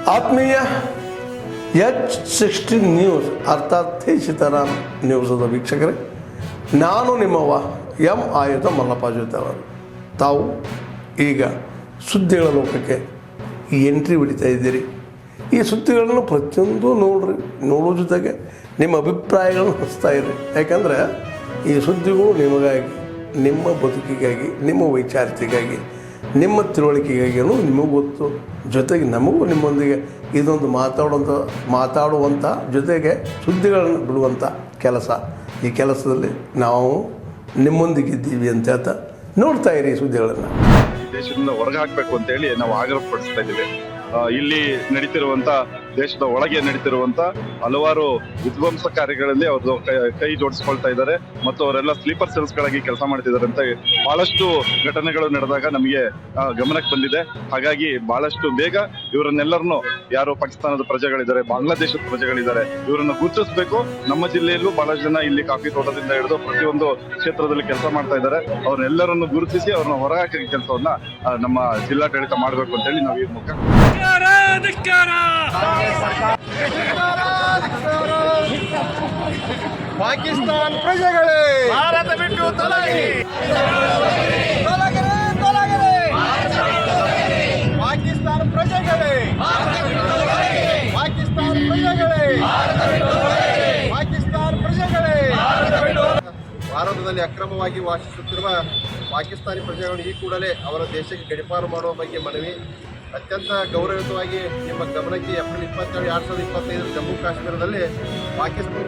ಆತ್ಮೀಯ H16 news ಅರ್ಥಾತ್ ಸೀತಾರಾಮ್ ನ್ಯೂಸದ ವೀಕ್ಷಕರೇ, ನಾನು ನಿಮ್ಮವ ಎಂ ಆಯುಧ ಮಲ್ಲಪ್ಪ ಜೊತೆಯವರು. ತಾವು ಈಗ ಸುದ್ದಿಗಳ ಲೋಕಕ್ಕೆ ಎಂಟ್ರಿ ಹೊಡಿತಾ ಇದ್ದೀರಿ. ಈ ಸುದ್ದಿಗಳನ್ನು ಪ್ರತಿಯೊಂದು ನೋಡೋ ಜೊತೆಗೆ ನಿಮ್ಮ ಅಭಿಪ್ರಾಯಗಳನ್ನು ಹಂಚ್ತಾ ಇರಿ. ಯಾಕಂದರೆ ಈ ಸುದ್ದಿಗಳು ನಿಮಗಾಗಿ, ನಿಮ್ಮ ಬದುಕಿಗಾಗಿ, ನಿಮ್ಮ ವೈಚಾರಿಕೆಗಾಗಿ, ನಿಮ್ಮ ತಿಳುವಳಿಕೆಗಾಗಿಯೂ ನಿಮಗೂ ಗೊತ್ತು. ಜೊತೆಗೆ ನಮಗೂ ನಿಮ್ಮೊಂದಿಗೆ ಇದೊಂದು ಮಾತಾಡುವಂಥ ಜೊತೆಗೆ ಸುದ್ದಿಗಳನ್ನು ಬಿಡುವಂಥ ಕೆಲಸ. ಈ ಕೆಲಸದಲ್ಲಿ ನಾವು ನಿಮ್ಮೊಂದಿಗಿದ್ದೀವಿ ಅಂತ ಹೇಳ್ತಾ ನೋಡ್ತಾ ಇರಿ ಸುದ್ದಿಗಳನ್ನು. ದೇಶದಿಂದ ಹೊರಗೆ ಹಾಕಬೇಕು ಅಂತೇಳಿ ನಾವು ಆಗ್ರಹ ಪಡಿಸ್ತಾ ಇದ್ದೀವಿ. ಇಲ್ಲಿ ನಡೀತಿರುವಂಥ ದೇಶದ ಒಳಗೆ ನಡೀತಿರುವಂಥ ಹಲವಾರು ವಿಧ್ವಂಸ ಕಾರ್ಯಗಳಲ್ಲಿ ಅವರು ಕೈ ಜೋಡಿಸ್ಕೊಳ್ತಾ ಇದ್ದಾರೆ ಮತ್ತು ಅವರೆಲ್ಲ ಸ್ಲೀಪರ್ ಸೆಲ್ಸ್ಗಳಾಗಿ ಕೆಲಸ ಮಾಡ್ತಿದ್ದಾರೆ ಅಂತ ಬಹಳಷ್ಟು ಘಟನೆಗಳು ನಡೆದಾಗ ನಮಗೆ ಗಮನಕ್ಕೆ ಬಂದಿದೆ. ಹಾಗಾಗಿ ಬಹಳಷ್ಟು ಬೇಗ ಇವರನ್ನೆಲ್ಲರನ್ನು, ಯಾರು ಪಾಕಿಸ್ತಾನದ ಪ್ರಜೆಗಳಿದ್ದಾರೆ, ಬಾಂಗ್ಲಾದೇಶದ ಪ್ರಜೆಗಳಿದ್ದಾರೆ, ಇವರನ್ನು ಗುರುತಿಸಬೇಕು. ನಮ್ಮ ಜಿಲ್ಲೆಯಲ್ಲೂ ಬಹಳಷ್ಟು ಜನ ಇಲ್ಲಿ ಕಾಫಿ ತೋಟದಿಂದ ಹಿಡಿದು ಪ್ರತಿಯೊಂದು ಕ್ಷೇತ್ರದಲ್ಲಿ ಕೆಲಸ ಮಾಡ್ತಾ ಇದ್ದಾರೆ. ಅವ್ರನ್ನೆಲ್ಲರನ್ನು ಗುರುತಿಸಿ ಅವ್ರನ್ನ ಹೊರಹಾಕಿ ಕೆಲಸವನ್ನ ನಮ್ಮ ಜಿಲ್ಲಾಡಳಿತ ಮಾಡಬೇಕು ಅಂತೇಳಿ ನಾವು ಈ ಮುಖ ಪಾಕಿಸ್ತಾನ ಪ್ರಜೆಗಳೇ ಭಾರತ ಬಿಟ್ಟು ತೊಲಗಿ, ಪಾಕಿಸ್ತಾನ ಪ್ರಜೆಗಳೇ, ಪಾಕಿಸ್ತಾನ ಪ್ರಜೆಗಳೇ, ಪಾಕಿಸ್ತಾನ ಪ್ರಜೆಗಳೇ. ಭಾರತದಲ್ಲಿ ಅಕ್ರಮವಾಗಿ ವಾಸಿಸುತ್ತಿರುವ ಪಾಕಿಸ್ತಾನಿ ಪ್ರಜೆಗಳನ್ನು ಈ ಕೂಡಲೇ ಅವರ ದೇಶಕ್ಕೆ ಗಡೀಪಾರು ಮಾಡುವ ಬಗ್ಗೆ ಮನವಿ. ಅತ್ಯಂತ ಗೌರವಯುತವಾಗಿ ನಿಮ್ಮ ಗಮನಕ್ಕೆ ಏಪ್ರಿಲ್ 27, 2025 ಜಮ್ಮು ಕಾಶ್ಮೀರದಲ್ಲಿ ಪಾಕಿಸ್ತಾನ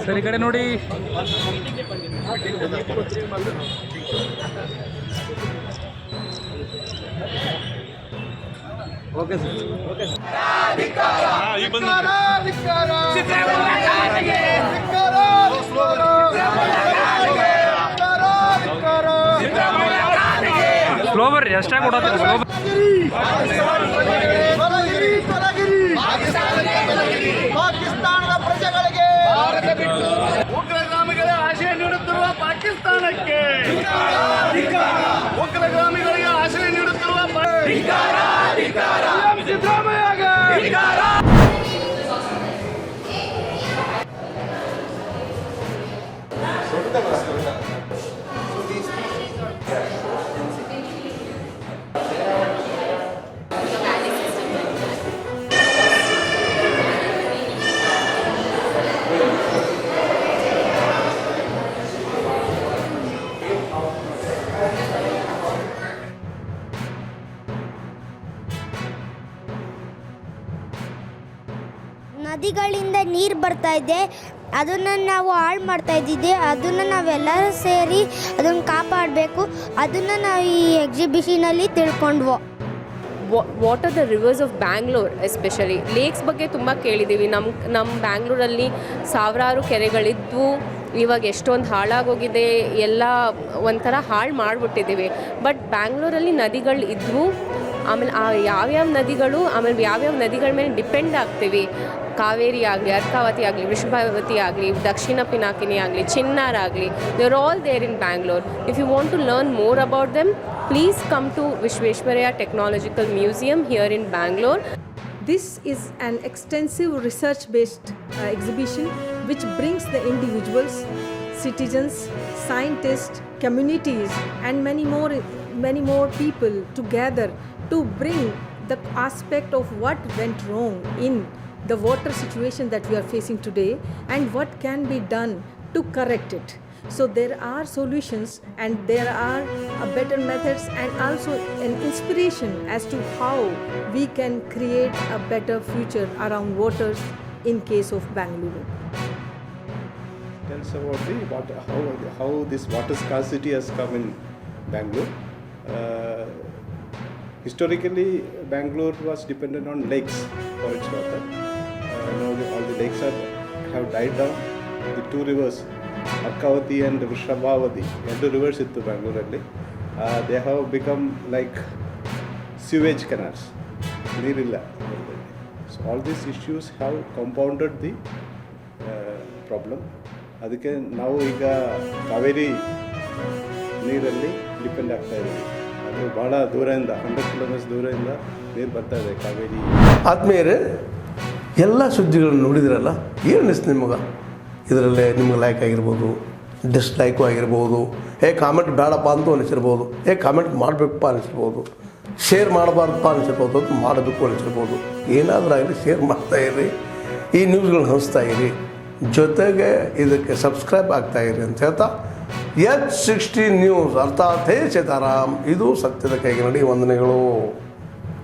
ಸರಿ ಕಡೆ ನೋಡಿ. Okay sir, okay sir. Slower ಎಷ್ಟಾಗಿ ಕೊಡೋದು ಪಾಕಿಸ್ತಾನದ ಪ್ರಜೆಗಳಿಗೆ, ಉಗ್ರಗಾಮಿಗಳ ಆಶ್ರಯ ನೀಡುತ್ತಿರುವ ಪಾಕಿಸ್ತಾನಕ್ಕೆ, ಉಗ್ರಗಾಮಿಗಳಿಗೆ ಆಶ್ರಯ ನೀಡುತ್ತಿರುವ ಸಿದ್ದರಾಮಯ್ಯಗೆ ನದಿಗಳಿಂದ ನೀರು ಬರ್ತಾ ಇದೆ, ಅದನ್ನು ನಾವು ಹಾಳು ಮಾಡ್ತಾ ಇದ್ದಿದ್ದೆ. ಅದನ್ನು ನಾವೆಲ್ಲರೂ ಸೇರಿ ಅದನ್ನು ಕಾಪಾಡಬೇಕು. ಅದನ್ನು ನಾವು ಈ ಎಕ್ಸಿಬಿಷನಲ್ಲಿ ತಿಳ್ಕೊಂಡ್ವು. What are the rivers of Bangalore, especially lakes ಬಗ್ಗೆ ತುಂಬ ಕೇಳಿದ್ದೀವಿ. ನಮ್ಮ ಬ್ಯಾಂಗ್ಳೂರಲ್ಲಿ ಸಾವಿರಾರು ಕೆರೆಗಳಿದ್ವು, ಇವಾಗ ಎಷ್ಟೊಂದು ಹಾಳಾಗೋಗಿದೆ, ಎಲ್ಲ ಒಂಥರ ಹಾಳು ಮಾಡಿಬಿಟ್ಟಿದ್ದೀವಿ. ಬಟ್ ಬ್ಯಾಂಗ್ಳೂರಲ್ಲಿ ನದಿಗಳು ಇದ್ವು. ಆಮೇಲೆ ಯಾವ್ಯಾವ ನದಿಗಳು, ಆಮೇಲೆ ಯಾವ್ಯಾವ ನದಿಗಳ ಮೇಲೆ ಡಿಪೆಂಡ್ ಆಗ್ತೀವಿ. ಕಾವೇರಿ ಆಗಲಿ, ಅರ್ಕಾವತಿ ಆಗಲಿ, ವೃಷಭಾವತಿ ಆಗಲಿ, ದಕ್ಷಿಣ ಪಿನಾಕಿನಿ ಆಗಲಿ, ಚಿನ್ನಾರ್ ಆಗಲಿ, they are all there in Bangalore. If you want to learn more about them, please come to Vishveshwaraya Technological Museum here in Bangalore. This is an extensive research-based exhibition which brings the individuals, citizens, scientists, communities and many more people together to bring the aspect of what went wrong in the water situation that we are facing today and what can be done to correct it. So there are solutions and there are better methods and also an inspiration as to how we can create a better future around waters in case of Bangalore. Tell us about how this water scarcity has come in Bangalore. Historically, Bangalore was dependent on lakes for its water. Now all the lakes have died down. The two rivers, Arkavati and Vrishabhavati, two rivers in Bangalore, they have become like sewage canals. So all these issues have compounded the problem. ಅದಕ್ಕೆ ನಾವು ಈಗ ಕಾವೇರಿ ನೀರಲ್ಲಿ depend ಆಗ್ತಾ ಇದ್ದೀವಿ. ಅದು ಭಾಳ ದೂರದಿಂದ 100 kilometres ದೂರದಿಂದ ನೀರು ಬರ್ತಾ ಇದೆ ಕಾವೇರಿ. ಆತ್ಮೀಯರೇ, ಎಲ್ಲ ಸುದ್ದಿಗಳನ್ನು ನೋಡಿದ್ರಲ್ಲ, ಏನು ಅನಿಸ್ತು ನಿಮಗೆ? ಇದರಲ್ಲೇ ನಿಮ್ಗೆ ಲೈಕ್ ಆಗಿರ್ಬೋದು, ಡಿಸ್ಲೈಕು ಆಗಿರ್ಬೋದು, ಕಾಮೆಂಟ್ ಬೇಡಪ್ಪ ಅಂತೂ ಅನಿಸಿರ್ಬೋದು, ಕಾಮೆಂಟ್ ಮಾಡಬೇಕಪ್ಪ ಅನಿಸಿರ್ಬೋದು, ಶೇರ್ ಮಾಡಬಾರ್ದಪ್ಪ ಅನಿಸಿರ್ಬೋದು, ಅದು ಮಾಡಬೇಕು ಅನಿಸಿರ್ಬೋದು. ಏನಾದರೂ ಆಗಲಿ ಶೇರ್ ಮಾಡ್ತಾಯಿರಿ, ಈ ನ್ಯೂಸ್ಗಳನ್ನ ಹಂಚ್ತಾ ಇರಿ, ಜೊತೆಗೆ ಇದಕ್ಕೆ ಸಬ್ಸ್ಕ್ರೈಬ್ ಆಗ್ತಾಯಿರಿ ಅಂತ ಹೇಳ್ತಾ H16 ನ್ಯೂಸ್ ಅರ್ಥಾತ್ ಹೇ ಸೀತಾರಾಮ್, ಇದು ಸತ್ಯದ ಕೈಗೆ ನಡಿ. ವಂದನೆಗಳು.